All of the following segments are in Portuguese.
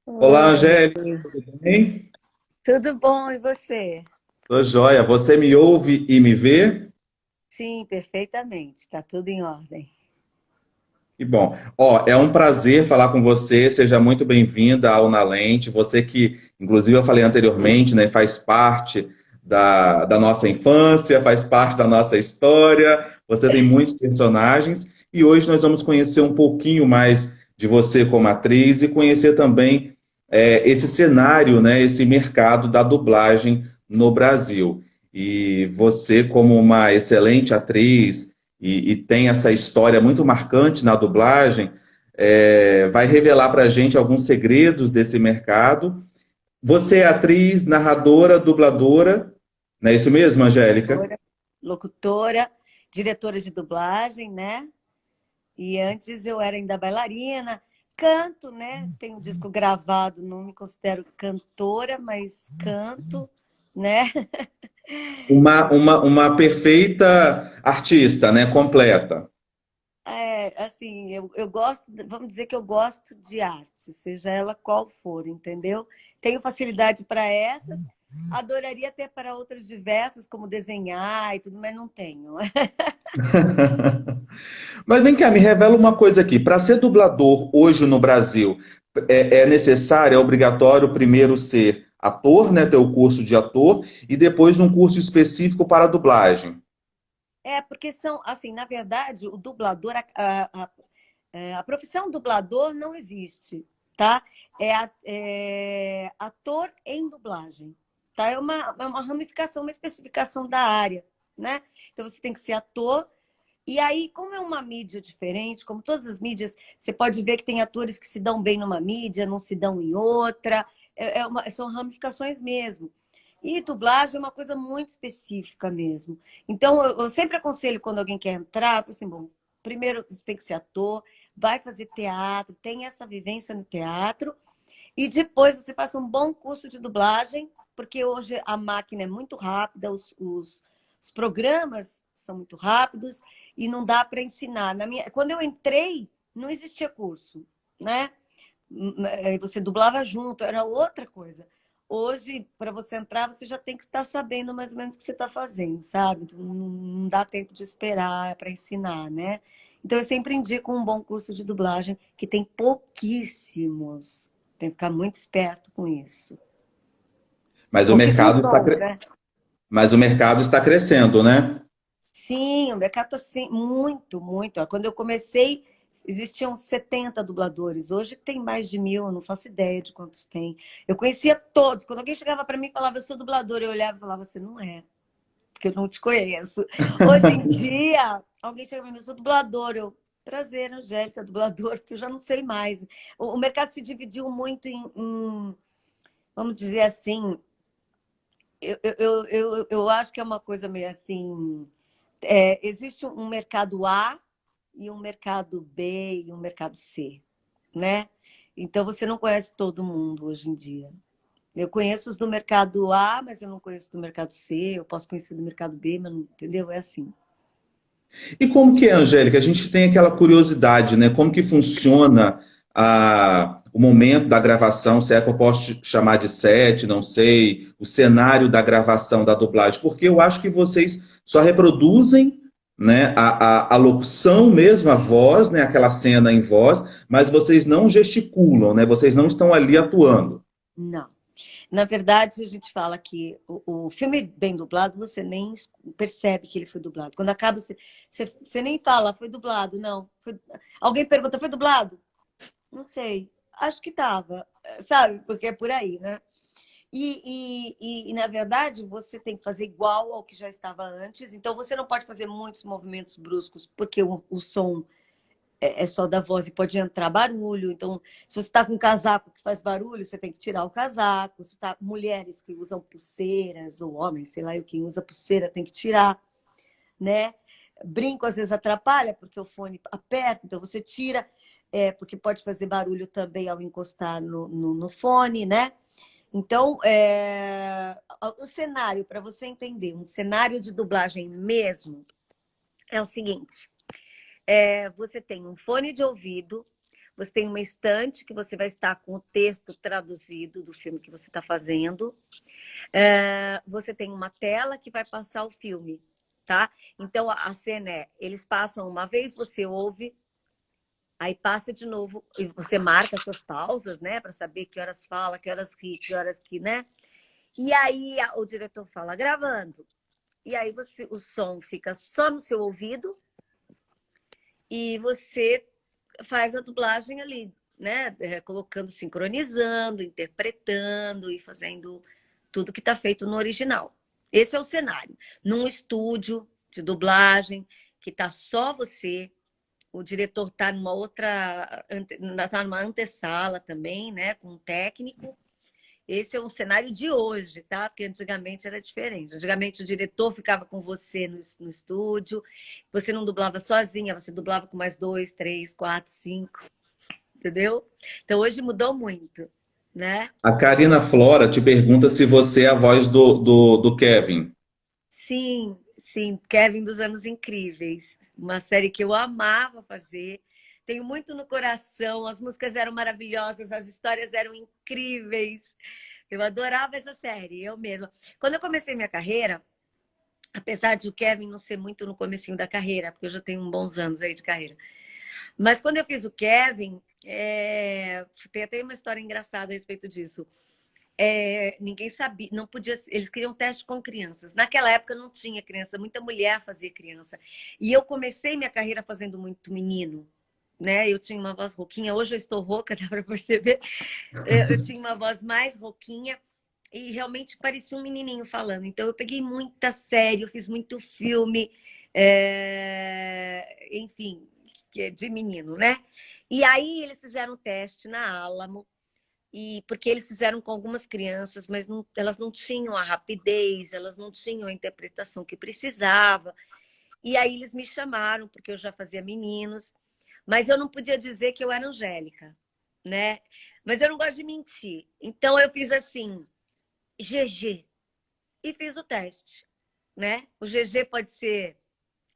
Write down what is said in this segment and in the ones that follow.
Olá, Oi, Angélica, tudo bem? tudo bom e você? Tô joia. Você me ouve e me vê? Sim, perfeitamente, tá tudo em ordem. Que bom. Ó, é um prazer falar com você. Seja muito bem-vinda ao Na Lente. Você que, inclusive, eu falei anteriormente, né, faz parte da nossa infância, faz parte da nossa história. Você tem muitos personagens e hoje nós vamos conhecer um pouquinho mais de você como atriz e conhecer também esse cenário, né, esse mercado da dublagem no Brasil. E você, como uma excelente atriz e tem essa história muito marcante na dublagem, vai revelar para a gente alguns segredos desse mercado. Você é atriz, narradora, dubladora, não é isso mesmo, Angélica? Locutora, locutora, diretora de dublagem, né? E antes eu era ainda bailarina, canto, né? Tenho um disco gravado, não me considero cantora, mas canto, né? Uma perfeita artista, né? Completa. É, assim, eu gosto, vamos dizer que eu gosto de arte, seja ela qual for, entendeu? Tenho facilidade para essas, adoraria ter para outras diversas, como desenhar e tudo, mas não tenho. Mas vem cá, me revela uma coisa aqui. Para ser dublador hoje no Brasil, é necessário, é obrigatório primeiro ser ator, né? Ter o curso de ator e depois um curso específico para dublagem. É, porque são, assim, na verdade, o dublador, a profissão dublador não existe, tá? É ator em dublagem, tá? É uma ramificação, uma especificação da área, né? Então você tem que ser ator. E aí, como é uma mídia diferente, como todas as mídias, você pode ver que tem atores que se dão bem numa mídia, não se dão em outra. São ramificações mesmo. E dublagem é uma coisa muito específica mesmo. Então, eu sempre aconselho quando alguém quer entrar, assim, bom, primeiro você tem que ser ator, vai fazer teatro, tem essa vivência no teatro, e depois você faça um bom curso de dublagem, porque hoje a máquina é muito rápida, os programas são muito rápidos e não dá para ensinar. Quando eu entrei, não existia curso, né? Você dublava junto, era outra coisa. Hoje, para você entrar, você já tem que estar sabendo mais ou menos o que você está fazendo, sabe? Então, não dá tempo de esperar para ensinar, né? Então, eu sempre indico um bom curso de dublagem, que tem pouquíssimos. Tem que ficar muito esperto com isso. Mas o Pouquíssimos mercado está, bons, né? mas o mercado está crescendo, né? Sim, o mercado está muito, muito. Ó, quando eu comecei, existiam 70 dubladores. Hoje tem mais de 1.000, eu não faço ideia de quantos tem. Eu conhecia todos. Quando alguém chegava para mim e falava, eu sou dublador, eu olhava e falava, você não é, porque eu não te conheço. Hoje em dia, alguém chega para mim, eu sou dublador. Eu, prazer, Angélica, dublador, porque eu já não sei mais. O mercado se dividiu muito vamos dizer assim, eu acho que é uma coisa meio assim. Existe um mercado A e um mercado B e um mercado C, né? Então você não conhece todo mundo hoje em dia. Eu conheço os do mercado A, mas eu não conheço do mercado C. Eu posso conhecer do mercado B, mas não, entendeu? É assim. E como que é, Angélica? A gente tem aquela curiosidade, né? Como que funciona o momento da gravação, se é que eu posso chamar de set, não sei, o cenário da gravação da dublagem, porque eu acho que vocês só reproduzem, né, a locução mesmo, a voz, né, aquela cena em voz, mas vocês não gesticulam, né? Vocês não estão ali atuando. Não. Na verdade, a gente fala que o filme bem dublado, você nem percebe que ele foi dublado. Quando acaba, você nem fala, foi dublado, não. Alguém pergunta, foi dublado? Não sei. Acho que estava, sabe? Porque é por aí, né? Na verdade, você tem que fazer igual ao que já estava antes. Então, você não pode fazer muitos movimentos bruscos, porque o som é só da voz e pode entrar barulho. Então, se você está com um casaco que faz barulho, você tem que tirar o casaco. Se tá mulheres que usam pulseiras, ou homens, sei lá, quem usa pulseira tem que tirar, né? Brinco às vezes atrapalha, porque o fone aperta, então você tira, porque pode fazer barulho também ao encostar no fone, né? Então, o cenário, para você entender, um cenário de dublagem mesmo, é o seguinte: você tem um fone de ouvido, você tem uma estante que você vai estar com o texto traduzido do filme que você está fazendo. Você tem uma tela que vai passar o filme, tá? Então, a cena eles passam uma vez, você ouve, aí passa de novo, e você marca as suas pausas, né? Para saber que horas fala, que horas ri, que horas que, né? E aí o diretor fala, gravando. E aí o som fica só no seu ouvido e você faz a dublagem ali, né? Colocando, sincronizando, interpretando e fazendo tudo que está feito no original. Esse é o cenário. Num estúdio de dublagem, que está só você, o diretor está numa outra, está numa antessala também, né? Com um técnico. Esse é um cenário de hoje, tá? Porque antigamente era diferente. Antigamente o diretor ficava com você no estúdio, você não dublava sozinha, você dublava com mais 2, 3, 4, 5, entendeu? Então hoje mudou muito, né? A Karina Flora te pergunta se você é a voz do Kevin. Sim, sim, Kevin dos Anos Incríveis. Uma série que eu amava fazer. Tenho muito no coração, as músicas eram maravilhosas, as histórias eram incríveis. Eu adorava essa série, eu mesma. Quando eu comecei minha carreira, apesar de o Kevin não ser muito no comecinho da carreira, porque eu já tenho uns bons anos aí de carreira, mas quando eu fiz o Kevin, tem até uma história engraçada a respeito disso. Ninguém sabia, não podia, eles queriam teste com crianças. Naquela época não tinha criança, muita mulher fazia criança. E eu comecei minha carreira fazendo muito menino, né? Eu tinha uma voz rouquinha, hoje eu estou rouca, dá para perceber. Eu tinha uma voz mais rouquinha e realmente parecia um menininho falando. Então eu peguei muita série, eu fiz muito filme, enfim, de menino, né? E aí eles fizeram um teste na Alamo, porque eles fizeram com algumas crianças, mas elas não tinham a rapidez, elas não tinham a interpretação que precisava. E aí eles me chamaram, porque eu já fazia meninos, mas eu não podia dizer que eu era Angélica, né? Mas eu não gosto de mentir. Então eu fiz assim, GG, e fiz o teste, né? O GG pode ser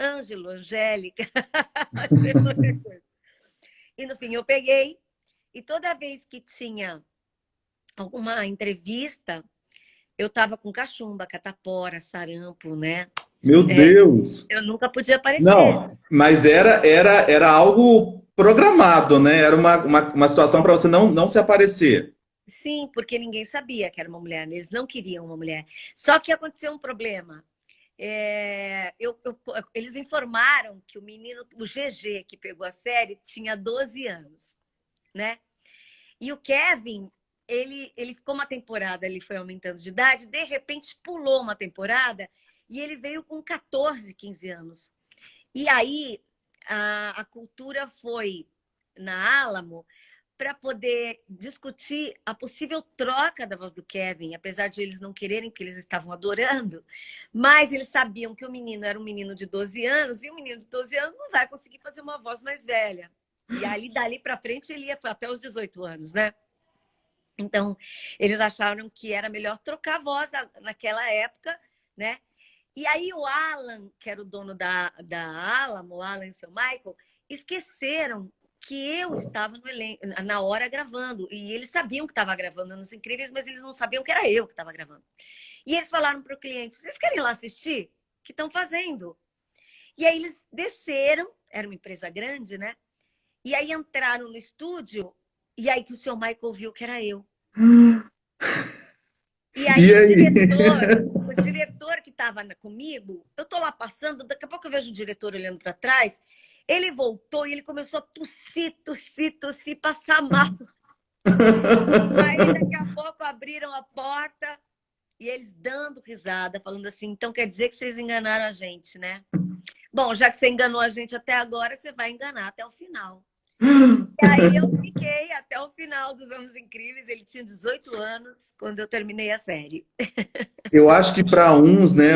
Ângelo, Angélica, pode ser qualquer coisa. E no fim eu peguei, e toda vez que tinha alguma entrevista, eu estava com cachumba, catapora, sarampo, né? Meu Deus! Eu nunca podia aparecer. Não, mas era algo programado, né? Era uma situação para você não se aparecer. Sim, porque ninguém sabia que era uma mulher, eles não queriam uma mulher. Só que aconteceu um problema. Eles informaram que o menino, o GG, que pegou a série, tinha 12 anos, né? E o Kevin, ele ficou uma temporada, ele foi aumentando de idade, de repente pulou uma temporada e ele veio com 14, 15 anos. E aí a cultura foi na Alamo para poder discutir a possível troca da voz do Kevin, apesar de eles não quererem, porque eles estavam adorando, mas eles sabiam que o menino era um menino de 12 anos e o menino de 12 anos não vai conseguir fazer uma voz mais velha. E ali, dali para frente, ele ia até os 18 anos, né? Então, eles acharam que era melhor trocar a voz naquela época, né? E aí o Alan, que era o dono da Alamo, o Alan e o seu Michael, esqueceram que eu estava na hora gravando. E eles sabiam que estava gravando Anos Incríveis, mas eles não sabiam que era eu que estava gravando. E eles falaram para o cliente, vocês querem ir lá assistir? O que estão fazendo? E aí eles desceram, era uma empresa grande, né? E aí entraram no estúdio, e aí que o seu Michael viu que era eu. E aí, E aí? o diretor que estava comigo, eu tô lá passando, daqui a pouco eu vejo o diretor olhando para trás, ele voltou e ele começou a tossir, passar mal. Aí daqui a pouco abriram a porta e eles dando risada, falando assim, então quer dizer que vocês enganaram a gente, né? Bom, já que você enganou a gente até agora, você vai enganar até o final. E aí eu fiquei até o final dos Anos Incríveis. Ele tinha 18 anos quando eu terminei a série. Eu acho que para uns, né,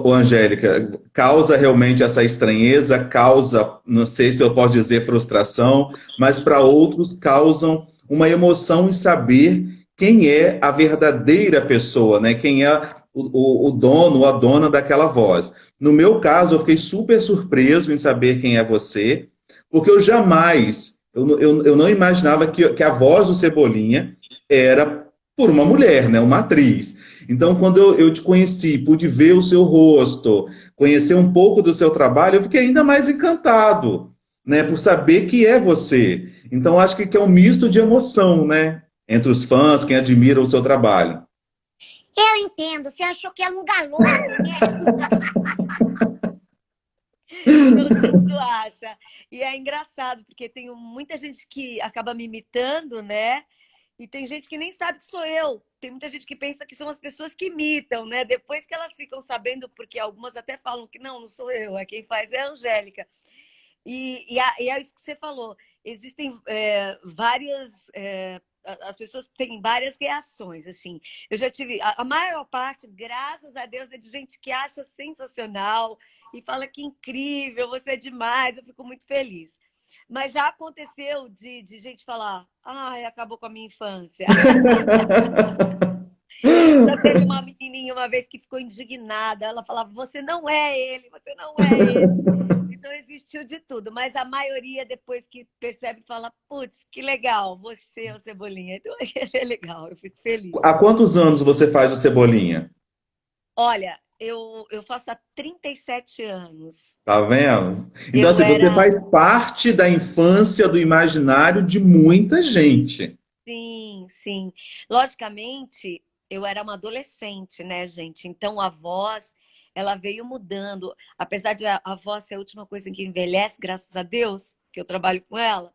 Angélica, causa realmente essa estranheza, causa, não sei se eu posso dizer frustração, mas para outros causam uma emoção em saber quem é a verdadeira pessoa, né? Quem é o dono ou a dona daquela voz. No meu caso, eu fiquei super surpreso em saber quem é você, porque eu jamais Eu não imaginava que a voz do Cebolinha era por uma mulher, né? Uma atriz. Então, quando eu te conheci, pude ver o seu rosto, conhecer um pouco do seu trabalho, eu fiquei ainda mais encantado, né? Por saber que é você. Então, acho que é um misto de emoção, né? Entre os fãs, quem admira o seu trabalho. Eu entendo, você achou que era um galope, né? Todo mundo acha. E é engraçado, porque tem muita gente que acaba me imitando, né? E tem gente que nem sabe que sou eu. Tem muita gente que pensa que são as pessoas que imitam, né? Depois que elas ficam sabendo, porque algumas até falam que não sou eu, quem faz é a Angélica. E é isso que você falou. Existem várias. As pessoas têm várias reações, assim. Eu já tive. A maior parte, graças a Deus, é de gente que acha sensacional e fala que incrível, você é demais, eu fico muito feliz. Mas já aconteceu de gente falar, ai, acabou com a minha infância. Já teve uma menininha uma vez que ficou indignada. Ela falava, você não é ele, você não é ele. Então existiu de tudo, mas a maioria depois que percebe fala, putz, que legal, você é o Cebolinha. Então é legal, eu fico feliz. Há quantos anos você faz o Cebolinha? Olha, eu faço há 37 anos. Tá vendo? Então, Eu assim, você era, faz parte da infância, do imaginário de muita gente. sim, sim. Logicamente, eu era uma adolescente, né, gente? Então a voz, ela veio mudando. Apesar de a voz ser a última coisa que envelhece, graças a Deus, que eu trabalho com ela,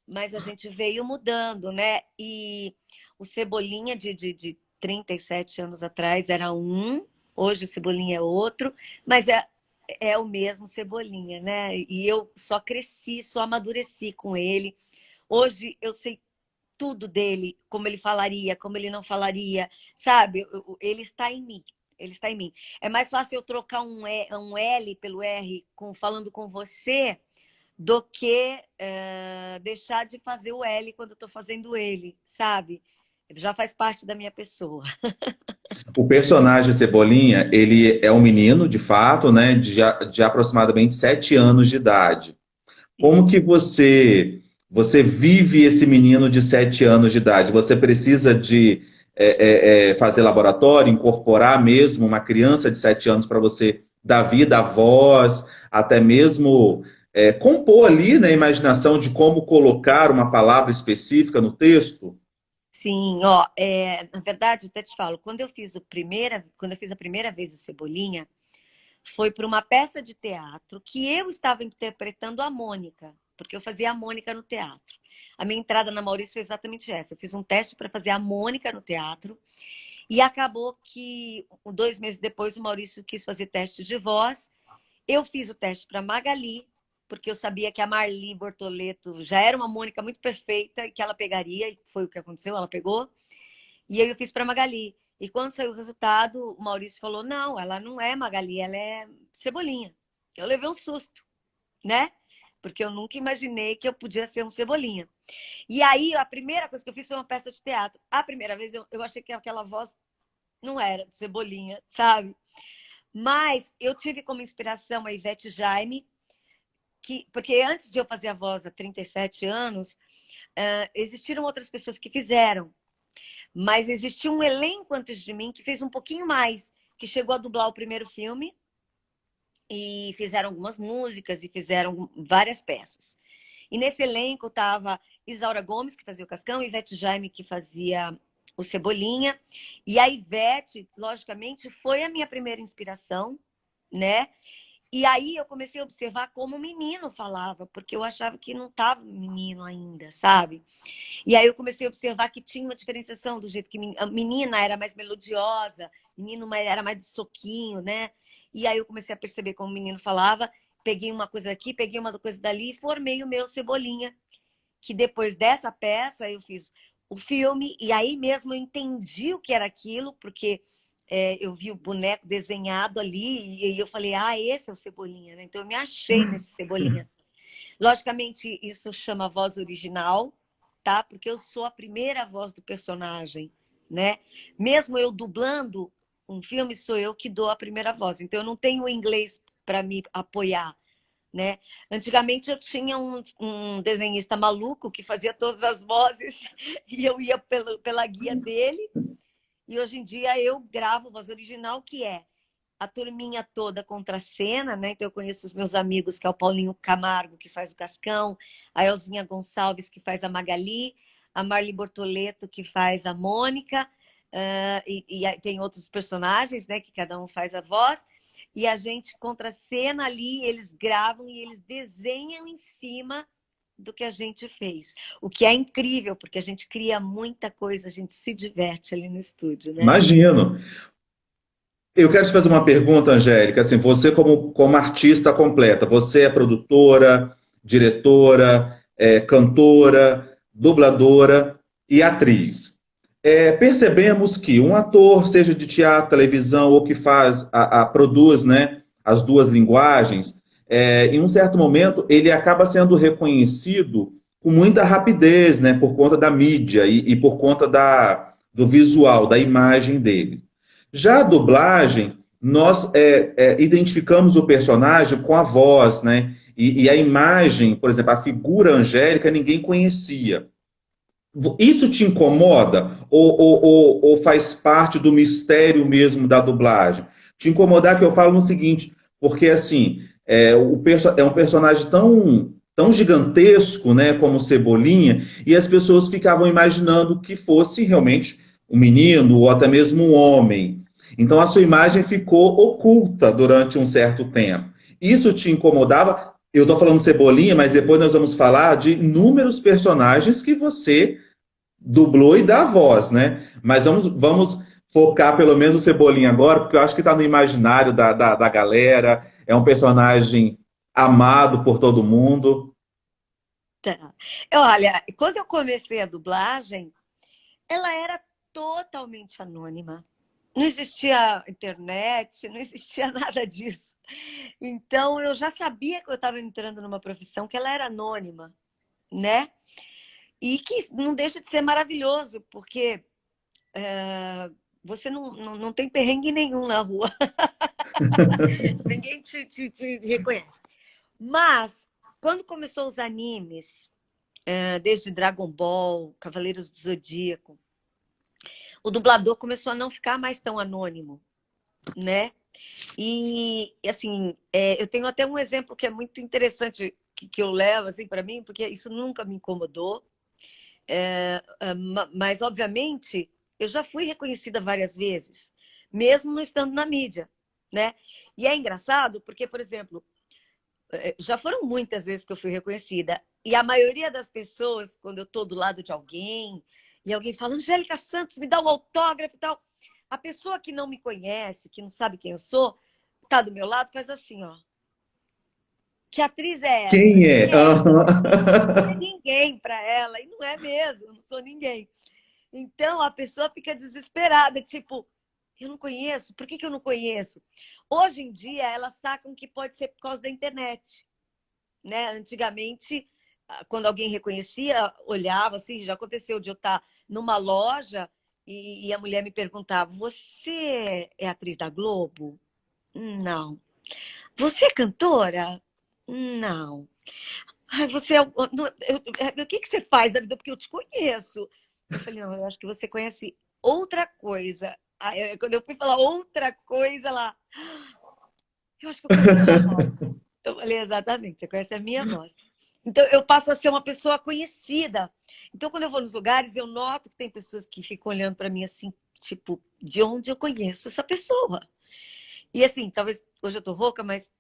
mas a gente veio mudando, né? E o Cebolinha de 37 anos atrás era um, hoje o Cebolinha é outro, mas é o mesmo Cebolinha, né? E eu só cresci, só amadureci com ele. Hoje eu sei tudo dele, como ele falaria, como ele não falaria, sabe? Ele está em mim. Ele está em mim. É mais fácil eu trocar um L pelo R falando com você do que deixar de fazer o L quando eu estou fazendo ele, sabe? Ele já faz parte da minha pessoa. O personagem Cebolinha, ele é um menino, de fato, né, de aproximadamente 7 anos de idade. Como que Isso. você vive esse menino de 7 anos de idade? Você precisa de fazer laboratório, incorporar mesmo uma criança de 7 anos para você dar vida à voz, até mesmo compor ali na imaginação de como colocar uma palavra específica no texto? Sim, ó, na verdade, até te falo, quando eu fiz a primeira vez o Cebolinha, foi para uma peça de teatro que eu estava interpretando a Mônica, porque eu fazia a Mônica no teatro. A minha entrada na Maurício foi exatamente essa. Eu fiz um teste para fazer a Mônica no teatro e acabou que 2 meses depois o Maurício quis fazer teste de voz. Eu fiz o teste para Magali, porque eu sabia que a Marli Bortoleto já era uma Mônica muito perfeita e que ela pegaria, e foi o que aconteceu, ela pegou. E aí eu fiz para Magali. E quando saiu o resultado, o Maurício falou: não, ela não é Magali, ela é Cebolinha. Eu levei um susto, né? Porque eu nunca imaginei que eu podia ser um Cebolinha. E aí, a primeira coisa que eu fiz foi uma peça de teatro. A primeira vez eu achei que aquela voz não era de Cebolinha, sabe? Mas eu tive como inspiração a Ivete Jaime, porque antes de eu fazer a voz há 37 anos, existiram outras pessoas que fizeram. Mas existia um elenco antes de mim que fez um pouquinho mais, que chegou a dublar o primeiro filme e fizeram algumas músicas e fizeram várias peças. E nesse elenco estava Isaura Gomes, que fazia o Cascão, Ivete Jaime, que fazia o Cebolinha. E a Ivete, logicamente, foi a minha primeira inspiração, né? E aí eu comecei a observar como o menino falava, porque eu achava que não estava menino ainda, sabe? E aí eu comecei a observar que tinha uma diferenciação do jeito que a menina era mais melodiosa, menino era mais de soquinho, né? E aí eu comecei a perceber como o menino falava, peguei uma coisa aqui, peguei uma coisa dali e formei o meu Cebolinha, que depois dessa peça eu fiz o filme e aí mesmo eu entendi o que era aquilo, porque eu vi o boneco desenhado ali e eu falei, esse é o Cebolinha, né? Então eu me achei nesse Cebolinha. Logicamente, isso chama voz original, tá? Porque eu sou a primeira voz do personagem, né? Mesmo eu dublando um filme, sou eu que dou a primeira voz. Então, eu não tenho inglês para me apoiar. né? Antigamente eu tinha um desenhista maluco que fazia todas as vozes e eu ia pela guia dele. E hoje em dia eu gravo voz original, que é a turminha toda contracena, né? Então eu conheço os meus amigos, que é o Paulinho Camargo, que faz o Cascão, a Elzinha Gonçalves, que faz a Magali, a Marli Bortoleto, que faz a Mônica, e tem outros personagens, né? Que cada um faz a voz. E a gente contracena ali, eles gravam e eles desenham em cima do que a gente fez. O que é incrível, porque a gente cria muita coisa, a gente se diverte ali no estúdio, né? Imagino. Eu quero te fazer uma pergunta, Angélica. Assim, você como artista completa, você é produtora, diretora, cantora, dubladora e atriz. Percebemos que um ator, seja de teatro, televisão ou que produz, né, as duas linguagens, em um certo momento ele acaba sendo reconhecido com muita rapidez, né, por conta da mídia e por conta do visual, da imagem dele. Já a dublagem, nós identificamos o personagem com a voz, né? E a imagem, por exemplo, a figura angélica, ninguém conhecia. Isso te incomoda? Ou faz parte do mistério mesmo da dublagem? Te incomodar que eu falo no seguinte, porque assim, é um personagem tão gigantesco, né, como Cebolinha, e as pessoas ficavam imaginando que fosse realmente um menino ou até mesmo um homem. Então a sua imagem ficou oculta durante um certo tempo. Isso te incomodava? Eu estou falando Cebolinha, mas depois nós vamos falar de inúmeros personagens que você dublou e dá voz, né? Mas vamos focar pelo menos o Cebolinha agora, porque eu acho que está no imaginário da galera, é um personagem amado por todo mundo. Tá. Olha, quando eu comecei a dublagem, ela era totalmente anônima. Não existia internet, não existia nada disso. Então, eu já sabia que eu estava entrando numa profissão que ela era anônima, né? E que não deixa de ser maravilhoso, porque você não tem perrengue nenhum na rua. Ninguém te reconhece. Mas, quando começou os animes, desde Dragon Ball, Cavaleiros do Zodíaco, o dublador começou a não ficar mais tão anônimo, né? E assim, eu tenho até um exemplo que é muito interessante que eu levo assim para mim, porque isso nunca me incomodou. Mas obviamente eu já fui reconhecida várias vezes, mesmo não estando na mídia, né? E é engraçado porque, por exemplo, já foram muitas vezes que eu fui reconhecida. E a maioria das pessoas, quando eu estou do lado de alguém, e alguém fala, Angélica Santos, me dá um autógrafo e tal. A pessoa que não me conhece, que não sabe quem eu sou, tá do meu lado, faz assim, ó. Que atriz é essa? Quem Quem é? é essa? Não é ninguém para ela. E não é mesmo, eu não sou ninguém. Então a pessoa fica desesperada, tipo, eu não conheço, por que eu não conheço? Hoje em dia, elas sacam que pode ser por causa da internet, né? Antigamente, quando alguém reconhecia, olhava assim, já aconteceu de eu estar numa loja e a mulher me perguntava: você é atriz da Globo? Não. Você é cantora? Não. Ai, você é. O que você faz da vida? Porque eu te conheço. Eu falei, não, eu acho que você conhece outra coisa. Aí, quando eu fui falar outra coisa lá, eu acho que eu conheço a sua voz. Eu falei, exatamente, você conhece a minha voz. Então, eu passo a ser uma pessoa conhecida. Então, quando eu vou nos lugares, eu noto que tem pessoas que ficam olhando para mim assim, tipo, de onde eu conheço essa pessoa? E assim, talvez hoje eu tô rouca, mas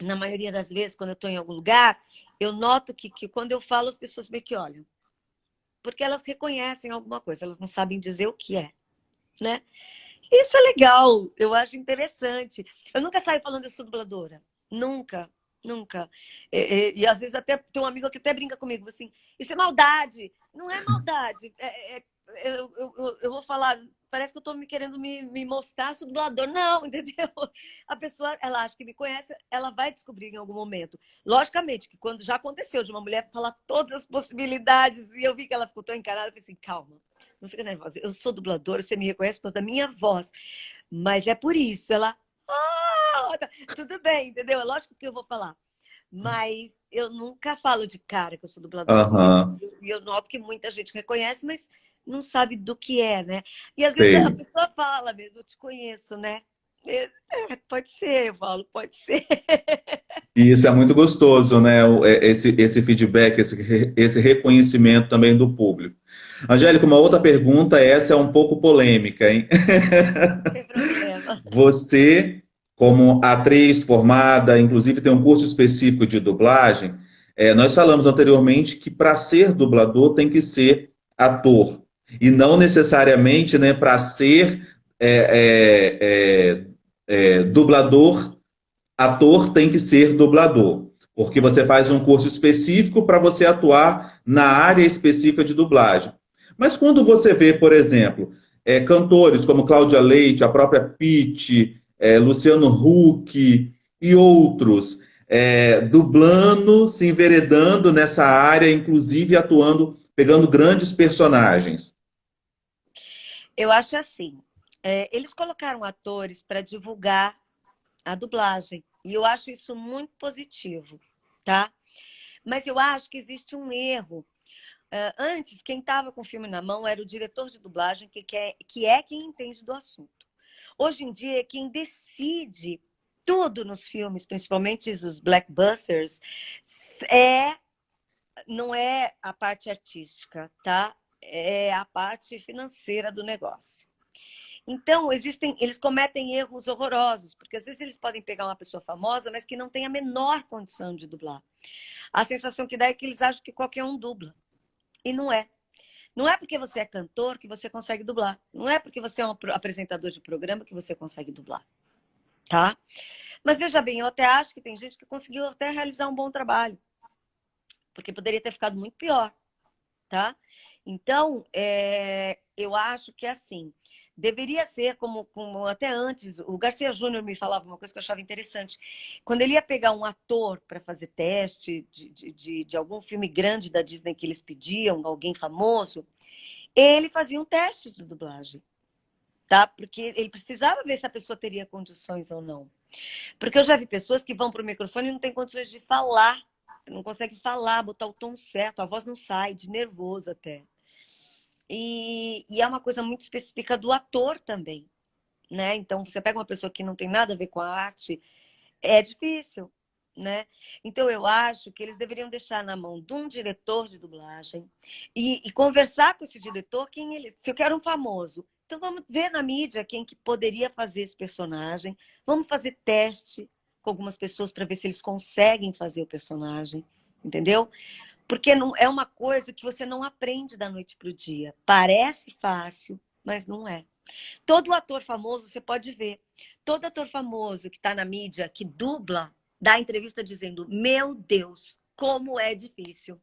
na maioria das vezes, quando eu estou em algum lugar, eu noto que quando eu falo, as pessoas meio que olham. Porque elas reconhecem alguma coisa, elas não sabem dizer o que é, né? Isso é legal, eu acho interessante. Eu nunca saio falando eu sou dubladora. Nunca, nunca. E às vezes até tem um amigo que até brinca comigo, assim, isso é maldade. Não é maldade. Eu vou falar, parece que eu estou me querendo me mostrar sou dublador. Não, entendeu? A pessoa, ela acha que me conhece, ela vai descobrir em algum momento. Logicamente, que quando já aconteceu de uma mulher falar todas as possibilidades e eu vi que ela ficou tão encarada, eu falei assim, calma. Não fica nervosa. Eu sou dubladora, você me reconhece por causa da minha voz. Mas é por isso. Ela. Ah, tudo bem, entendeu? É lógico que eu vou falar. Mas eu nunca falo de cara que eu sou dubladora. Aham, Eu noto que muita gente reconhece, mas não sabe do que é, né? E às vezes a sei. pessoa fala mesmo, eu te conheço, né? Pode ser, eu falo, pode ser. E isso é muito gostoso, né? Esse feedback, esse reconhecimento também do público. Angélica, uma outra pergunta, essa é um pouco polêmica, hein? Não tem problema. Você, como atriz formada, inclusive tem um curso específico de dublagem, nós falamos anteriormente que para ser dublador tem que ser ator. E não necessariamente, né, para ser dublador, ator tem que ser dublador. Porque você faz um curso específico para você atuar na área específica de dublagem. Mas quando você vê, por exemplo, cantores como Cláudia Leite, a própria Pitty, Luciano Huck e outros, dublando, se enveredando nessa área, inclusive atuando, pegando grandes personagens. Eu acho assim, eles colocaram atores para divulgar a dublagem. E eu acho isso muito positivo, tá? Mas eu acho que existe um erro. Antes, quem estava com o filme na mão era o diretor de dublagem, que é quem entende do assunto. Hoje em dia, quem decide tudo nos filmes, principalmente os blockbusters, é, não é a parte artística, tá? É a parte financeira do negócio. Então, eles cometem erros horrorosos, porque às vezes eles podem pegar uma pessoa famosa, mas que não tem a menor condição de dublar. A sensação que dá é que eles acham que qualquer um dubla. E não é. Não é porque você é cantor que você consegue dublar. Não é porque você é um apresentador de programa que você consegue dublar. Tá? Mas veja bem, eu até acho que tem gente que conseguiu até realizar um bom trabalho. Porque poderia ter ficado muito pior. Tá? Então, eu acho que assim, deveria ser como até antes, o Garcia Júnior me falava uma coisa que eu achava interessante. Quando ele ia pegar um ator para fazer teste de algum filme grande da Disney que eles pediam, alguém famoso, ele fazia um teste de dublagem, tá? Porque ele precisava ver se a pessoa teria condições ou não. Porque eu já vi pessoas que vão para o microfone e não têm condições de falar, não conseguem falar, botar o tom certo, a voz não sai, de nervoso até. E é uma coisa muito específica do ator também, né? Então, você pega uma pessoa que não tem nada a ver com a arte, é difícil, né? Então, eu acho que eles deveriam deixar na mão de um diretor de dublagem e conversar com esse diretor, quem ele... Se eu quero um famoso, então vamos ver na mídia quem que poderia fazer esse personagem, vamos fazer teste com algumas pessoas para ver se eles conseguem fazer o personagem, entendeu? Porque não é uma coisa que você não aprende da noite para o dia. Parece fácil, mas não é. Todo ator famoso, você pode ver. Todo ator famoso que está na mídia, que dubla, dá entrevista dizendo: meu Deus, como é difícil.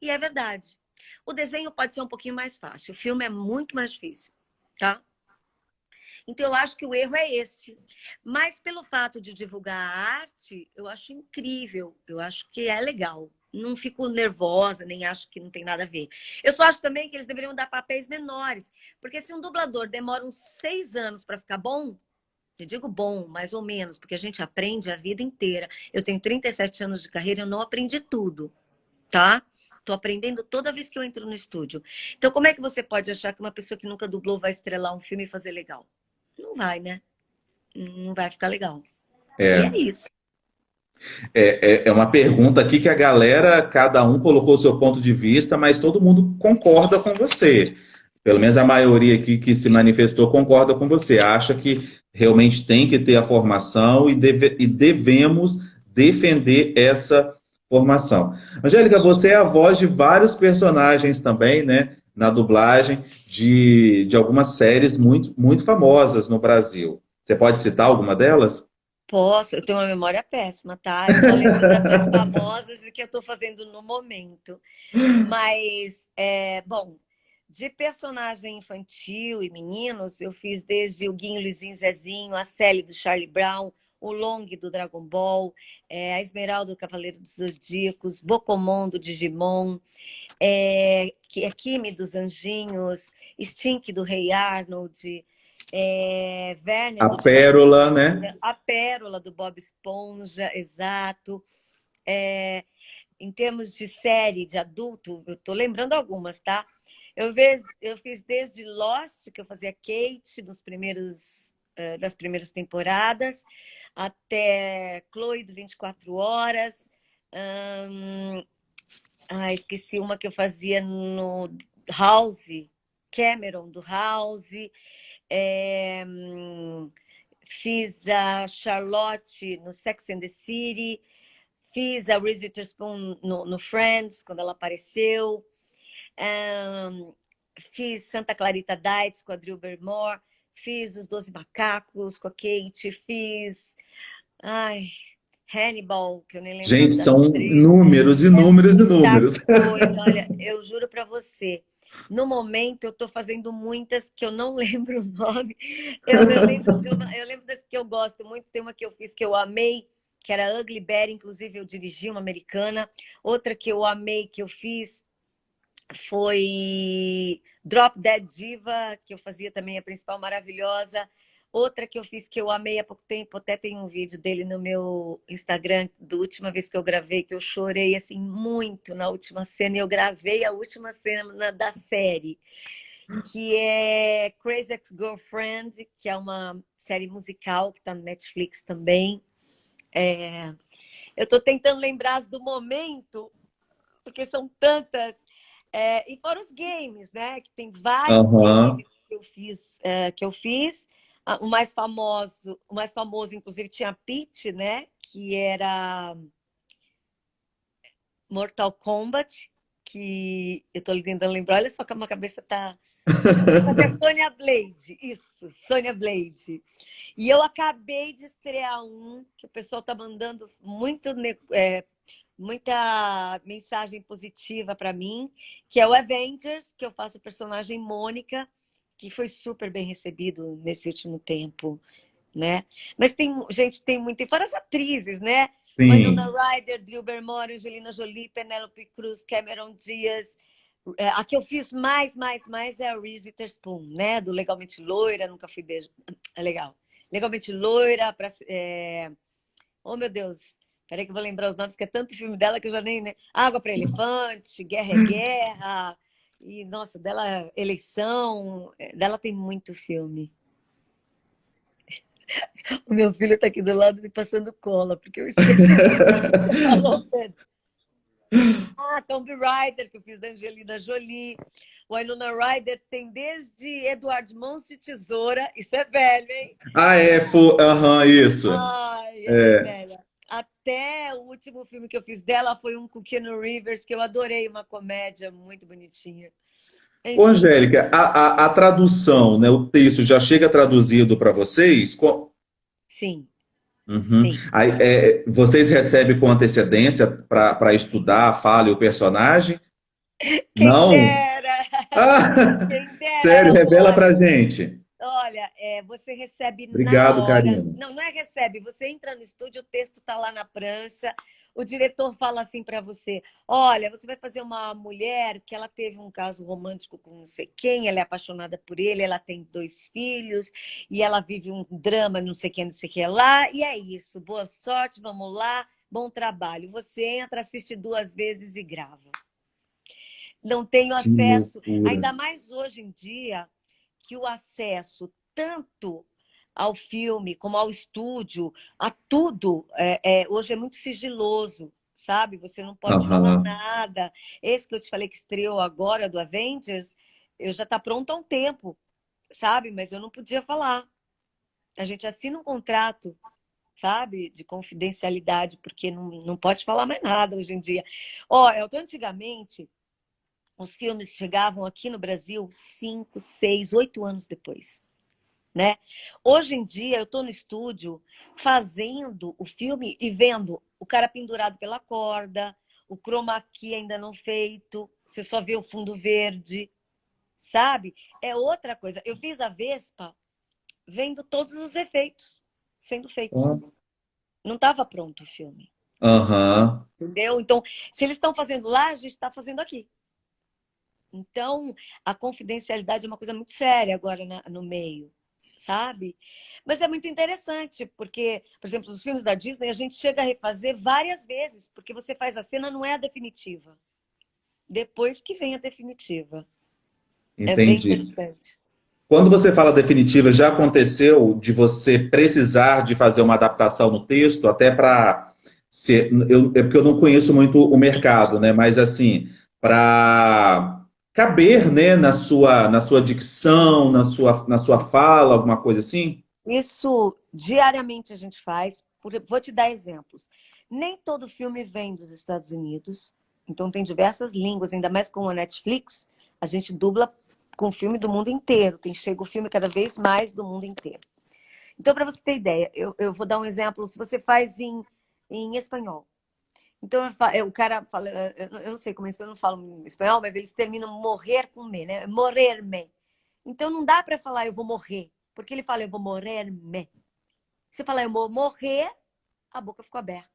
E é verdade. O desenho pode ser um pouquinho mais fácil. O filme é muito mais difícil, tá? Então, eu acho que o erro é esse. Mas pelo fato de divulgar a arte, eu acho incrível. Eu acho que é legal. Não fico nervosa, nem acho que não tem nada a ver. Eu só acho também que eles deveriam dar papéis menores. Porque se um dublador demora uns 6 anos para ficar bom, eu digo bom, mais ou menos, porque a gente aprende a vida inteira. Eu tenho 37 anos de carreira, eu não aprendi tudo, tá? Tô aprendendo toda vez que eu entro no estúdio. Então, como é que você pode achar que uma pessoa que nunca dublou vai estrelar um filme e fazer legal? Não vai, né? Não vai ficar legal. E é É, isso. é uma pergunta aqui que a galera, cada um colocou o seu ponto de vista, mas todo mundo concorda com você. Pelo menos a maioria aqui que se manifestou concorda com você. Acha que realmente tem que ter a formação e devemos defender essa formação. Angélica, você é a voz de vários personagens também, né? Na dublagem de algumas séries muito, muito famosas no Brasil. Você pode citar alguma delas? Posso, eu tenho uma memória péssima, tá? Eu só lembro das mais famosas e que eu estou fazendo no momento. Mas, bom, de personagem infantil e meninos, eu fiz desde o Guinho, Luizinho, Zezinho, a Sally do Charlie Brown, o Long do Dragon Ball, a Esmeralda do Cavaleiro dos Zodíacos, Bocomon do Digimon, Kimi dos Anjinhos, Stink do Rei Arnold, Werner, A do Bob Pérola, né? Esponja. A Pérola, do Bob Esponja, exato. Em termos de série de adulto, eu tô lembrando algumas, tá? Eu fiz desde Lost, que eu fazia Kate das primeiras temporadas, até Chloe do 24 Horas. Esqueci uma que eu fazia no House, Cameron do House. Fiz a Charlotte no Sex and the City. Fiz a Reese Witherspoon no Friends, quando ela apareceu. Fiz Santa Clarita Diet com a Drew Barrymore. Fiz Os Doze Macacos com a Kate. Fiz Hannibal, que eu nem lembro o Gente, nome da são atriz. números e É números e muita números. coisa. Olha, eu juro para você. No momento, eu estou fazendo muitas que eu não lembro o nome. Eu lembro de uma, eu lembro das que eu gosto muito. Tem uma que eu fiz que eu amei, que era Ugly Betty, inclusive eu dirigi uma americana. Outra que eu amei, que eu fiz, foi Drop Dead Diva, que eu fazia também a principal maravilhosa. Outra que eu fiz que eu amei há pouco tempo, até tem um vídeo dele no meu Instagram, da última vez que eu gravei, que eu chorei assim muito na última cena, e eu gravei a última cena da série, que é Crazy Ex-Girlfriend, que é uma série musical que está no Netflix também. Eu estou tentando lembrar as do momento, porque são tantas. E fora os games, né? Que tem vários Aham. games que eu fiz. O mais famoso, inclusive, tinha a Peach, né? Que era Mortal Kombat, que eu tô tentando lembrar, olha só como a cabeça tá. Mas é Sonya Blade, isso, Sonya Blade. E eu acabei de estrear um que o pessoal tá mandando muita mensagem positiva para mim, que é o Avengers, que eu faço o personagem Mônica, que foi super bem recebido nesse último tempo, né? Mas tem muito, e fora as atrizes, né? Winona Sim. Ryder, Drew Barrymore, Angelina Jolie, Penélope Cruz, Cameron Diaz. A que eu fiz mais é a Reese Witherspoon, né? Do Legalmente Loira, nunca fui beijo. É legal. Legalmente Loira, oh meu Deus, peraí que eu vou lembrar os nomes, que é tanto filme dela que eu já nem. Né? Água para Elefante, Guerra é Guerra, e nossa, dela, Eleição, dela tem muito filme. O meu filho está aqui do lado me passando cola, porque eu esqueci tudo que você falou, Pedro. Tomb Raider, que eu fiz da Angelina Jolie. O Winona Ryder tem desde Edward Mãos de Tesoura, isso é velho, hein? Aham, isso. Ai, essa é É. velha. Até o último filme que eu fiz dela foi um com Keanu Reeves, que eu adorei, uma comédia muito bonitinha. Ô, Enfim, Angélica, a tradução, né, o texto já chega traduzido para vocês? sim, Uhum. sim. Aí, vocês recebem com antecedência para estudar a fala e o personagem? Quem Não? dera, Ah, quem sério, dera, revela olha. pra gente. Olha, você recebe na Obrigado, hora. Karina. Não, não é recebe. Você entra no estúdio, o texto está lá na prancha. O diretor fala assim para você: olha, você vai fazer uma mulher que ela teve um caso romântico com não sei quem, ela é apaixonada por ele, ela tem 2 filhos e ela vive um drama, não sei quem, não sei o que lá. E é isso. Boa sorte, vamos lá, bom trabalho. Você entra, assiste 2 vezes e grava. Não tenho Que acesso, loucura. ainda mais hoje em dia, que o acesso tanto ao filme como ao estúdio, a tudo, hoje é muito sigiloso, sabe? Você não pode falar Aham. nada. Esse que eu te falei que estreou agora, do Avengers, eu já está pronto há um tempo, sabe? Mas eu não podia falar. A gente assina um contrato, sabe? De confidencialidade, porque não pode falar mais nada hoje em dia. Elton, antigamente os filmes chegavam aqui no Brasil 5, 6, 8 anos depois, né? Hoje em dia, eu estou no estúdio fazendo o filme e vendo o cara pendurado pela corda, o chroma key ainda não feito, você só vê o fundo verde, sabe? É outra coisa. Eu fiz a Vespa vendo todos os efeitos sendo feitos. Não estava pronto o filme, Aham. entendeu? Então, se eles estão fazendo lá, a gente está fazendo aqui. Então, a confidencialidade é uma coisa muito séria agora no meio, sabe? Mas é muito interessante, porque, por exemplo, os filmes da Disney, a gente chega a refazer várias vezes, porque você faz a cena, não é a definitiva. Depois que vem a definitiva. É bem Entendi. interessante. Quando você fala definitiva, já aconteceu de você precisar de fazer uma adaptação no texto, até para ser. É porque eu não conheço muito o mercado, né? Mas assim, para caber, né, na sua dicção, na sua fala, alguma coisa assim? Isso diariamente a gente faz. Vou te dar exemplos. Nem todo filme vem dos Estados Unidos, então tem diversas línguas, ainda mais com a Netflix, a gente dubla com filme do mundo inteiro. Chega o filme cada vez mais do mundo inteiro. Então, para você ter ideia, eu vou dar um exemplo. Se você faz em espanhol. Então, o cara fala, eu não sei como é espanhol, eu não falo em espanhol, mas eles terminam morrer com me, né? Morrer-me. Então, não dá para falar eu vou morrer, porque ele fala eu vou morrer-me. Se falar eu vou morrer, a boca ficou aberta.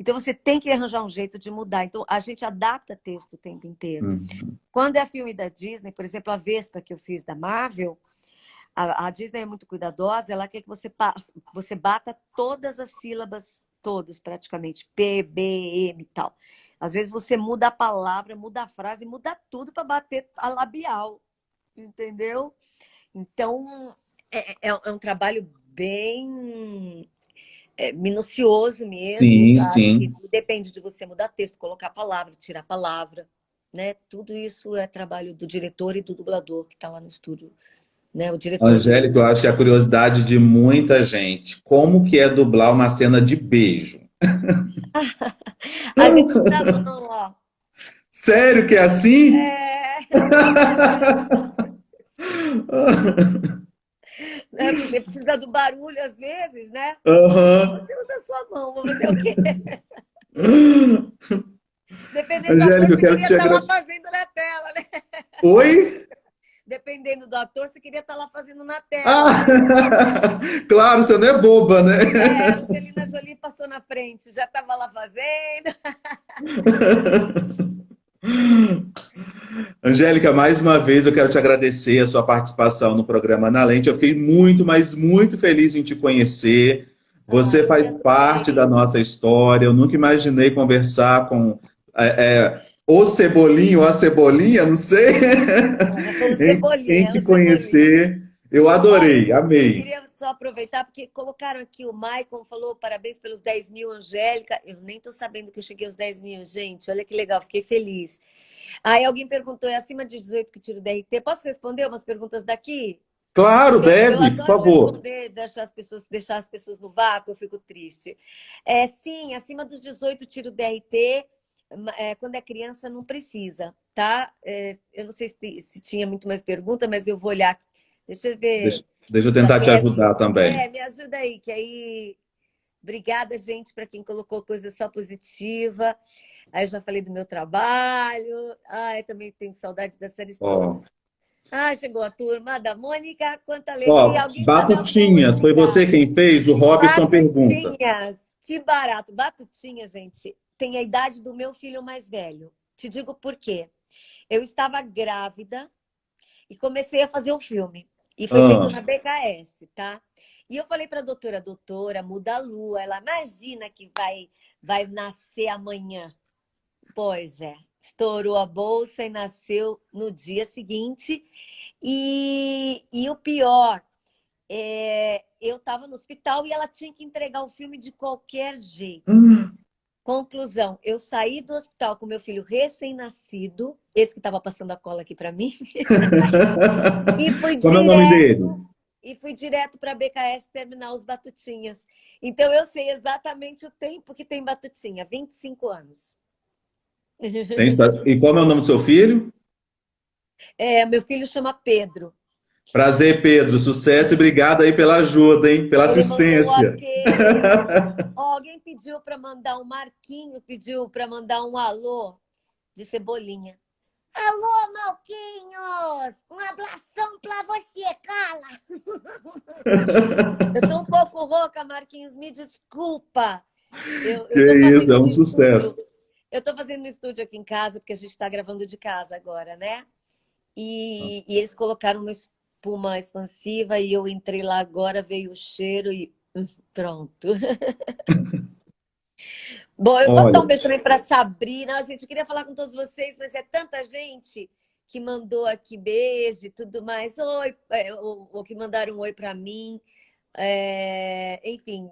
Então, você tem que arranjar um jeito de mudar. Então, a gente adapta texto o tempo inteiro. Quando é filme da Disney, por exemplo, a Vespa que eu fiz da Marvel, a Disney é muito cuidadosa, ela quer que você bata todas as sílabas, todas praticamente, P, B, M e tal. Às vezes você muda a palavra, muda a frase, muda tudo para bater a labial, entendeu? Então, é um trabalho bem minucioso mesmo, Sim, sabe? sim. Depende de você mudar texto, colocar palavra, tirar palavra, né? Tudo isso é trabalho do diretor e do dublador que está lá no estúdio, né? O diretor de Angélica, eu acho que é a curiosidade de muita gente. Como que é dublar uma cena de beijo? a gente dá a mão, ó. Sério que é assim? Né? Você precisa do barulho às vezes, né? Então Aham. você usa a sua mão, vou fazer o quê? Dependendo do ator, Angélica, eu você quero queria te estar lá agradecer. fazendo na tela, né? Oi? Dependendo do ator, você queria estar lá fazendo na tela, Ah! né? Claro, você não é boba, né? A Angelina Jolie passou na frente, já estava lá fazendo. Angélica, mais uma vez eu quero te agradecer a sua participação no programa Na Lente. Eu fiquei muito, mas muito feliz em te conhecer. Você Ai, faz parte da adorei. nossa história. Eu nunca imaginei conversar com o Cebolinho ou a Cebolinha, não sei, O em Cebolinha, te o Cebolinha. conhecer. Eu Ó, adorei, eu amei. queria só aproveitar, porque colocaram aqui, o Maicon falou parabéns pelos 10 mil, Angélica. Eu nem tô sabendo que eu cheguei aos 10 mil, gente. Olha que legal, fiquei feliz. Aí alguém perguntou, é acima de 18 que tira o DRT? Posso responder umas perguntas daqui? Claro, Porque eu deve, por adoro favor. responder, deixar as pessoas no vácuo, eu fico triste. Sim, acima dos 18 tira o DRT. Quando é criança, não precisa, tá? Eu não sei se tinha muito mais pergunta, mas eu vou olhar. Deixa eu ver. Deixa eu Da tentar te Kelly. ajudar também. Me ajuda aí, que aí. Obrigada, gente, para quem colocou coisa só positiva. Aí eu já falei do meu trabalho. Ai, também tenho saudade das séries Ó, todas. Ah, chegou a turma da Mônica, quanta alegria. ó, Alguém sabe a Batutinhas, foi você música? quem fez? O Robson pergunta. Batutinhas, que barato. Batutinha, gente, tem a idade do meu filho mais velho. Te digo por quê. Eu estava grávida e comecei a fazer um filme. E foi feito Ah. na BKS, tá? E eu falei para a doutora, muda a lua. Ela imagina que vai nascer amanhã. Pois é, estourou a bolsa e nasceu no dia seguinte. E o pior, eu estava no hospital e ela tinha que entregar o filme de qualquer jeito. Conclusão, eu saí do hospital com meu filho recém-nascido, esse que estava passando a cola aqui para mim, e Como é o nome dele? fui direto para a BKS terminar os Batutinhas. Então eu sei exatamente o tempo que tem Batutinha, 25 anos. E como é o nome do seu filho? Meu filho chama Pedro. Prazer, Pedro. Sucesso e obrigado aí pela ajuda, hein? Pela Ele mandou assistência. ok. Alguém pediu para mandar um Marquinho, pediu para mandar um alô de Cebolinha. Alô, Malquinhos! Um abração pra você, Carla! Eu tô um pouco rouca, Marquinhos, me desculpa. Que Eu tô isso, é fazendo um no estúdio. sucesso. Eu tô fazendo no estúdio aqui em casa, porque a gente está gravando de casa agora, né? E eles colocaram espuma expansiva e eu entrei lá agora, veio o cheiro e pronto. Bom, eu posso dar um Olha, beijo também para Sabrina. Gente, eu queria falar com todos vocês, mas é tanta gente que mandou aqui beijo e tudo mais. Oi, ou que mandaram um oi para mim. Enfim,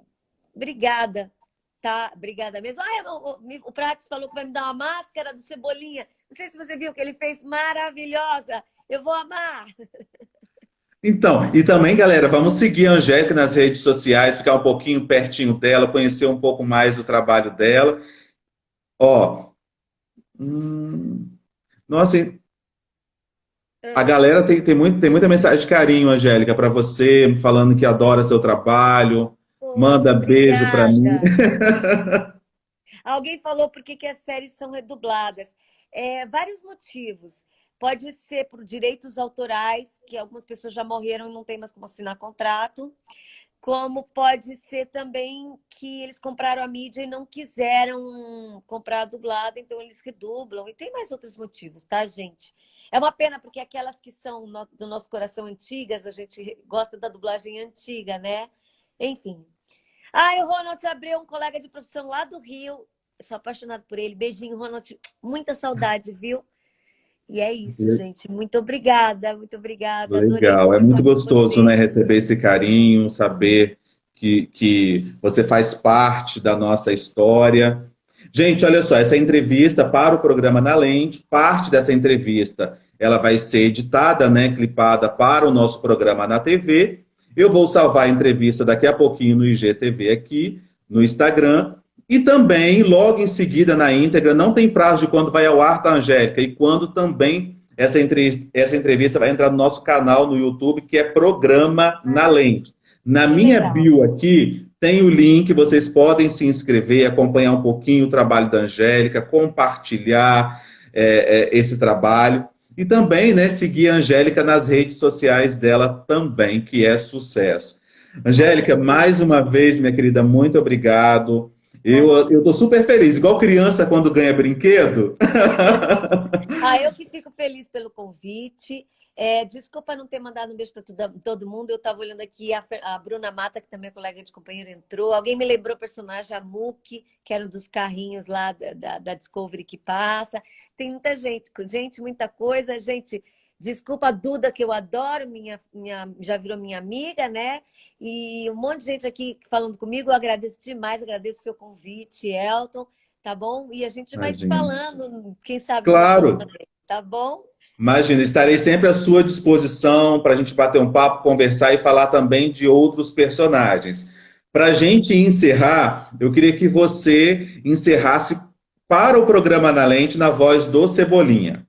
obrigada, tá? Obrigada mesmo. O Prates falou que vai me dar uma máscara do Cebolinha. Não sei se você viu que ele fez, maravilhosa. Eu vou amar. então, e também, galera, vamos seguir a Angélica nas redes sociais, ficar um pouquinho pertinho dela, conhecer um pouco mais do trabalho dela. Ó, nossa, a galera tem muita mensagem de carinho, Angélica, para você, falando que adora seu trabalho, Poxa, manda beijo para mim. obrigada. Alguém falou por que as séries são redubladas. Vários motivos. Pode ser por direitos autorais, que algumas pessoas já morreram e não tem mais como assinar contrato. Como pode ser também que eles compraram a mídia e não quiseram comprar a dublada, então eles redublam. E tem mais outros motivos, tá, gente? É uma pena, porque aquelas que são do nosso coração antigas, a gente gosta da dublagem antiga, né? Enfim. O Ronald Abreu, um colega de profissão lá do Rio. Sou apaixonado por ele. Beijinho, Ronald. Muita saudade, viu? E é isso, gente. Muito obrigada, muito obrigada. Adorei Legal, é muito conversar com gostoso, né, você. receber esse carinho, saber que você faz parte da nossa história. Gente, olha só, essa entrevista para o programa Na Lente, parte dessa entrevista, ela vai ser editada, né, clipada para o nosso programa na TV. Eu vou salvar a entrevista daqui a pouquinho no IGTV aqui, no Instagram, e também, logo em seguida, na íntegra, não tem prazo de quando vai ao ar, tá, Angélica? E quando também essa entrevista vai entrar no nosso canal no YouTube, que é Programa Na Lente. Na Que minha legal. bio aqui, tem o link, vocês podem se inscrever, acompanhar um pouquinho o trabalho da Angélica, compartilhar esse trabalho. E também, né, seguir a Angélica nas redes sociais dela também, que é sucesso. Angélica, Que mais uma delícia. vez, minha querida, muito obrigado. Eu Imagina. tô super feliz, igual criança quando ganha brinquedo. Eu que fico feliz pelo convite. Desculpa não ter mandado um beijo para todo mundo. Eu estava olhando aqui, a Bruna Mata, que também é colega de companheiro, entrou. Alguém me lembrou o personagem, a Muki, que era um dos carrinhos lá da Discovery que passa. Tem muita gente, muita coisa. Gente, desculpa a Duda, que eu adoro, já virou minha amiga, né? E um monte de gente aqui falando comigo. Eu agradeço demais, agradeço o seu convite, Elton. Tá bom? E a gente vai se Imagina. falando, quem sabe, numa próxima Claro, vez, tá bom? imagina, estarei sempre à sua disposição para a gente bater um papo, conversar e falar também de outros personagens. Para a gente encerrar, eu queria que você encerrasse para o programa Na Lente na voz do Cebolinha.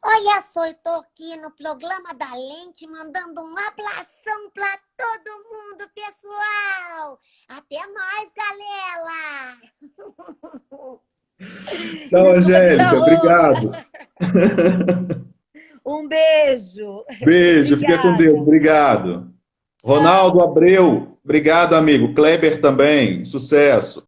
Olha só, eu tô aqui no programa da Lente mandando um abração para todo mundo, pessoal. Até mais, galera. Tchau, Desculpa de dar Angélica. roupa. Obrigado. Um beijo. Beijo, fica com Deus. Obrigada. Obrigado. Ronaldo Tchau. Abreu. Obrigado, amigo. Kleber também. Sucesso.